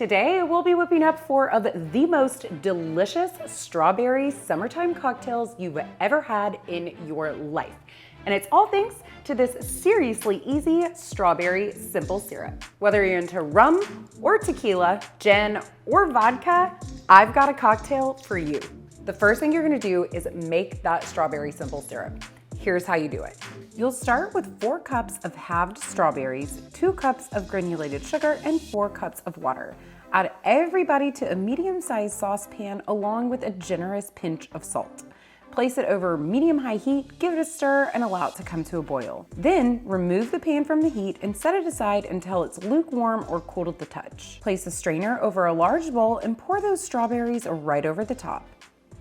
Today, we'll be whipping up 4 of the most delicious strawberry summertime cocktails you've ever had in your life. And it's all thanks to this seriously easy strawberry simple syrup. Whether you're into rum or tequila, gin or vodka, I've got a cocktail for you. The first thing you're gonna do is make that strawberry simple syrup. Here's how you do it. You'll start with 4 cups of halved strawberries, 2 cups of granulated sugar, and 4 cups of water. Add everybody to a medium-sized saucepan along with a generous pinch of salt. Place it over medium-high heat, give it a stir, and allow it to come to a boil. Then remove the pan from the heat and set it aside until it's lukewarm or cool to the touch. Place a strainer over a large bowl and pour those strawberries right over the top.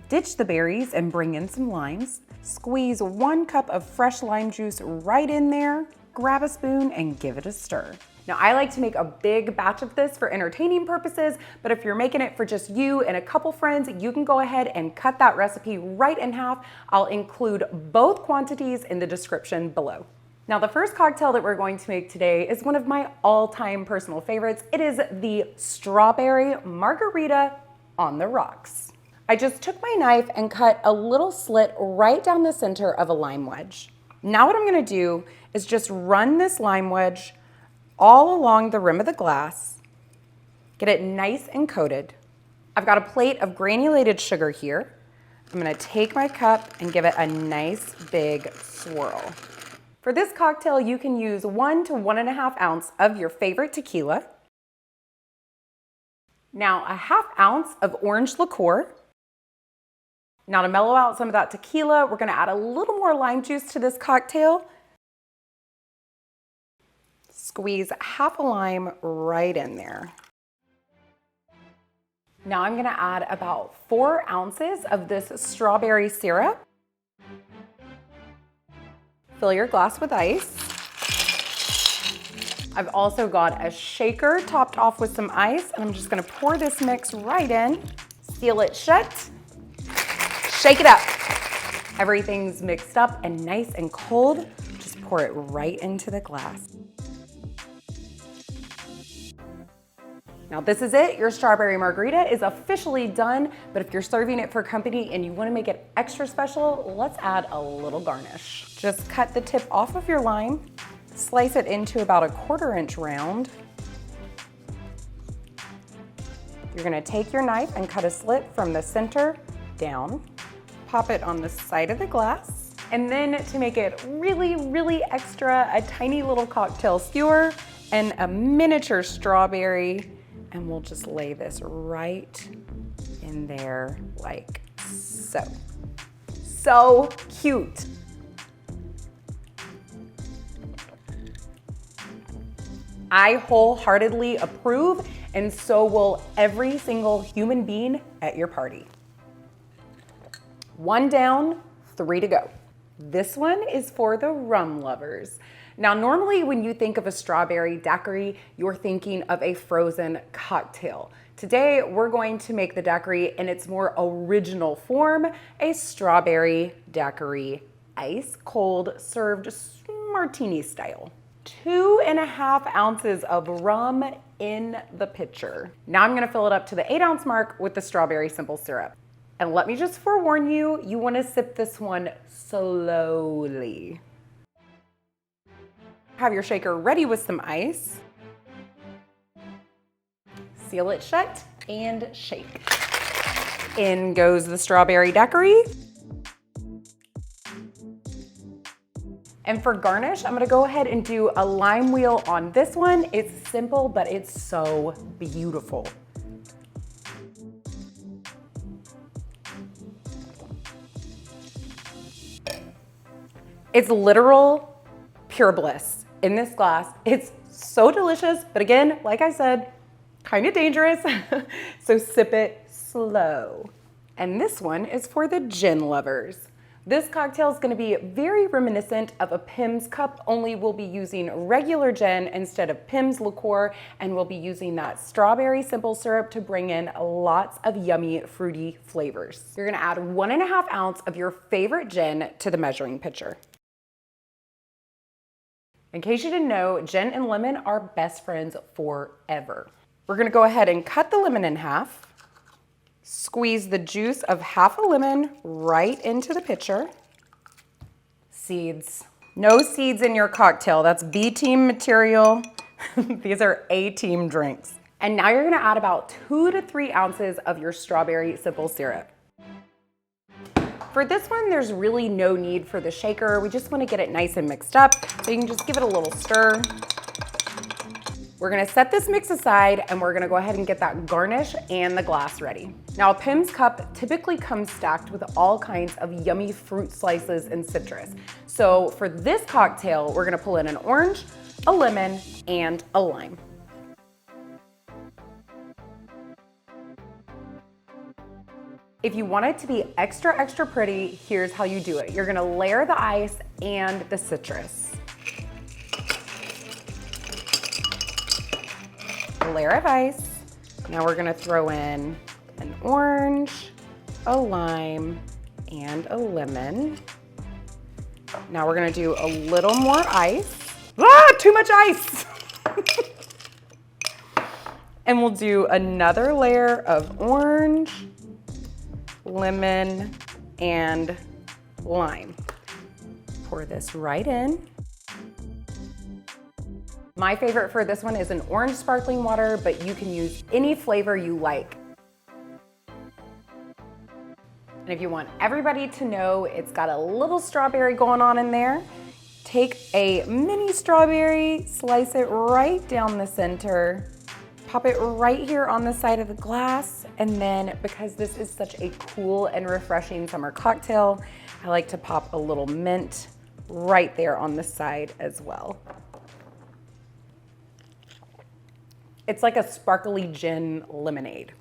Ditch the berries and bring in some limes. Squeeze 1 cup of fresh lime juice right in there, grab a spoon and give it a stir. Now I like to make a big batch of this for entertaining purposes, but if you're making it for just you and a couple friends, you can go ahead and cut that recipe right in half. I'll include both quantities in the description below. Now the first cocktail that we're going to make today is one of my all-time personal favorites. It is the strawberry margarita on the rocks. I just took my knife and cut a little slit right down the center of a lime wedge. Now what I'm gonna do is just run this lime wedge all along the rim of the glass, get it nice and coated. I've got a plate of granulated sugar here. I'm gonna take my cup and give it a nice big swirl. For this cocktail, you can use 1 to 1.5 ounce of your favorite tequila. Now a 1/2 ounce of orange liqueur. Now to mellow out some of that tequila, we're gonna add a little more lime juice to this cocktail. Squeeze 1/2 a lime right in there. Now I'm gonna add about 4 ounces of this strawberry syrup. Fill your glass with ice. I've also got a shaker topped off with some ice, and I'm just gonna pour this mix right in, seal it shut, shake it up. Everything's mixed up and nice and cold. Just pour it right into the glass. Now this is it, your strawberry margarita is officially done, but if you're serving it for company and you wanna make it extra special, let's add a little garnish. Just cut the tip off of your lime, slice it into about a 1/4 inch round. You're gonna take your knife and cut a slit from the center down, pop it on the side of the glass, and then to make it really, really extra, a tiny little cocktail skewer and a miniature strawberry. And we'll just lay this right in there like so. So cute. I wholeheartedly approve, and so will every single human being at your party. 1 down, 3 to go. This one is for the rum lovers. Now, normally when you think of a strawberry daiquiri, you're thinking of a frozen cocktail. Today, we're going to make the daiquiri in its more original form, a strawberry daiquiri, ice cold, served martini style. 2.5 ounces of rum in the pitcher. Now I'm gonna fill it up to the 8 ounce mark with the strawberry simple syrup. And let me just forewarn you, you wanna sip this one slowly. Have your shaker ready with some ice. Seal it shut and shake. In goes the strawberry daiquiri. And for garnish, I'm gonna go ahead and do a lime wheel on this one. It's simple, but it's so beautiful. It's literal pure bliss. In this glass, it's so delicious, but again, like I said, kind of dangerous, so sip it slow. And this one is for the gin lovers. This cocktail is gonna be very reminiscent of a Pimm's cup, only we'll be using regular gin instead of Pimm's liqueur, and we'll be using that strawberry simple syrup to bring in lots of yummy, fruity flavors. You're gonna add 1.5 ounce of your favorite gin to the measuring pitcher. In case you didn't know, gin and lemon are best friends forever. We're gonna go ahead and cut the lemon in half. Squeeze the juice of half a lemon right into the pitcher. Seeds. No seeds in your cocktail. That's B team material. These are A team drinks. And now you're gonna add about 2 to 3 ounces of your strawberry simple syrup. For this one, there's really no need for the shaker. We just wanna get it nice and mixed up. So you can just give it a little stir. We're gonna set this mix aside and we're gonna go ahead and get that garnish and the glass ready. Now, a Pim's cup typically comes stacked with all kinds of yummy fruit slices and citrus. So for this cocktail, we're gonna pull in an orange, a lemon, and a lime. If you want it to be extra, extra pretty, here's how you do it. You're gonna layer the ice and the citrus. A layer of ice. Now we're gonna throw in an orange, a lime, and a lemon. Now we're gonna do a little more ice. Ah, too much ice! And we'll do another layer of orange, lemon, and lime. Pour this right in. My favorite for this one is an orange sparkling water, but you can use any flavor you like. And if you want everybody to know it's got a little strawberry going on in there, take a mini strawberry, slice it right down the center, pop it right here on the side of the glass, and then because this is such a cool and refreshing summer cocktail, I like to pop a little mint right there on the side as well. It's like a sparkly gin lemonade.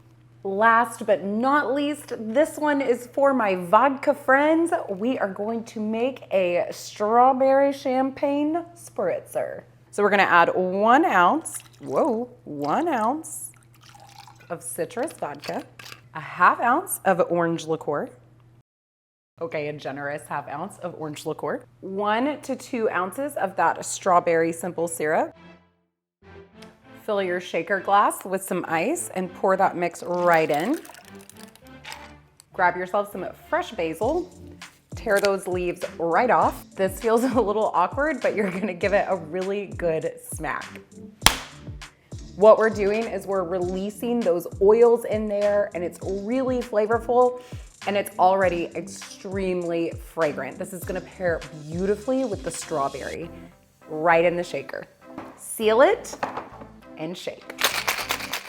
Last but not least, this one is for my vodka friends. We are going to make a strawberry champagne spritzer. So we're gonna add 1 ounce of citrus vodka, a ½ ounce of orange liqueur, okay, a generous ½ ounce of orange liqueur, 1 to 2 ounces of that strawberry simple syrup. Fill your shaker glass with some ice and pour that mix right in. Grab yourself some fresh basil, tear those leaves right off. This feels a little awkward, but you're gonna give it a really good smack. What we're doing is we're releasing those oils in there, and it's really flavorful, and it's already extremely fragrant. This is gonna pair beautifully with the strawberry right in the shaker. Seal it and shake.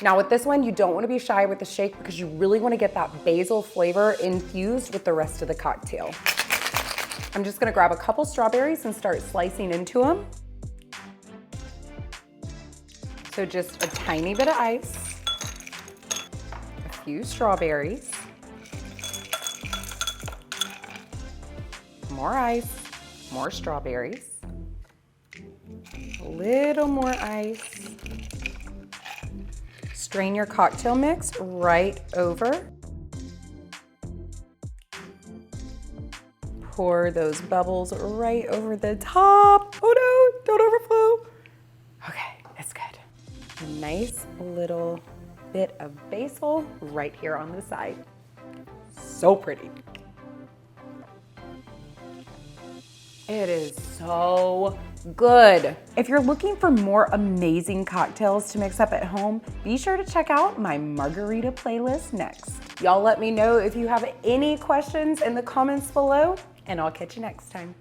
Now with this one, you don't wanna be shy with the shake because you really wanna get that basil flavor infused with the rest of the cocktail. I'm just gonna grab a couple strawberries and start slicing into them. So just a tiny bit of ice, a few strawberries, more ice, more strawberries, a little more ice. Strain your cocktail mix right over. Pour those bubbles right over the top. Oh no, don't overflow. Okay, it's good. A nice little bit of basil right here on the side. So pretty. It is so good. If you're looking for more amazing cocktails to mix up at home, be sure to check out my Margarita playlist next. Y'all let me know if you have any questions in the comments below, and I'll catch you next time.